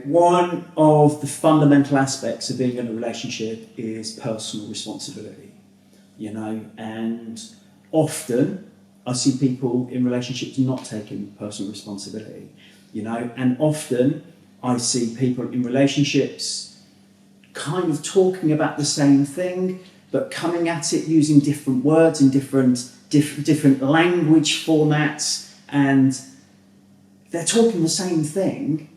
one of the fundamental aspects of being in a relationship is personal responsibility, and often I see people in relationships not taking personal responsibility, and often I see people in relationships kind of talking about the same thing, but coming at it using different words in different language formats, and they're talking the same thing,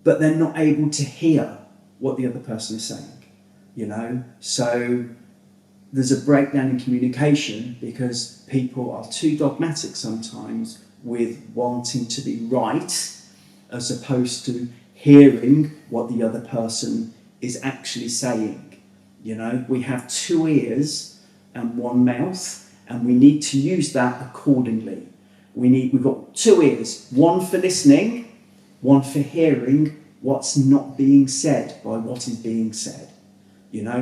but they're not able to hear what the other person is saying, So there's a breakdown in communication because people are too dogmatic sometimes with wanting to be right as opposed to hearing what the other person is actually saying. We have 2 ears and 1 mouth, and we need to use that accordingly. We've got 2 ears, one for listening, one for hearing what's not being said by what is being said.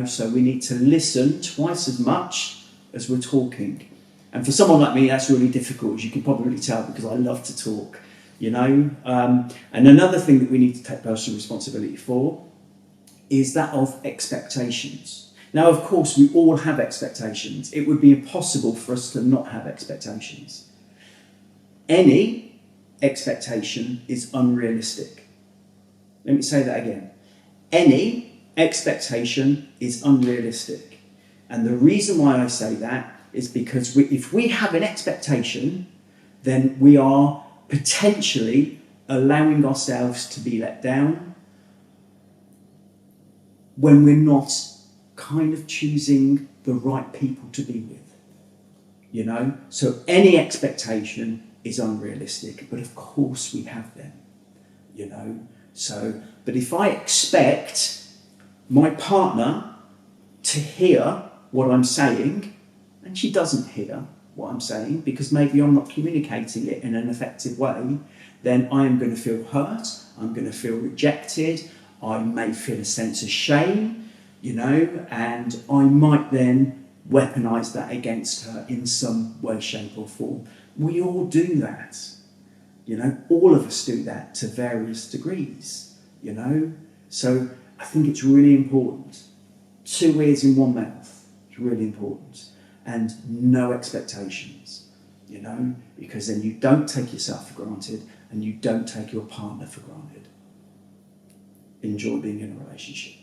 So we need to listen twice as much as we're talking. And for someone like me, that's really difficult, as you can probably tell, because I love to talk, And another thing that we need to take personal responsibility for is that of expectations. Now, of course, we all have expectations. It would be impossible for us to not have expectations. Any expectation is unrealistic. Let me say that again. Any expectation is unrealistic. And the reason why I say that is because if we have an expectation, then we are potentially allowing ourselves to be let down when we're not kind of choosing the right people to be with, So any expectation is unrealistic, but of course we have them, but if I expect my partner to hear what I'm saying, and she doesn't hear what I'm saying because maybe I'm not communicating it in an effective way, then I am going to feel hurt, I'm going to feel rejected, I may feel a sense of shame, and I might then weaponise that against her in some way, shape or form. We all do that, all of us do that to various degrees, So I think it's really important. 2 ears in 1 mouth, it's really important. And no expectations, because then you don't take yourself for granted and you don't take your partner for granted. Enjoy being in a relationship.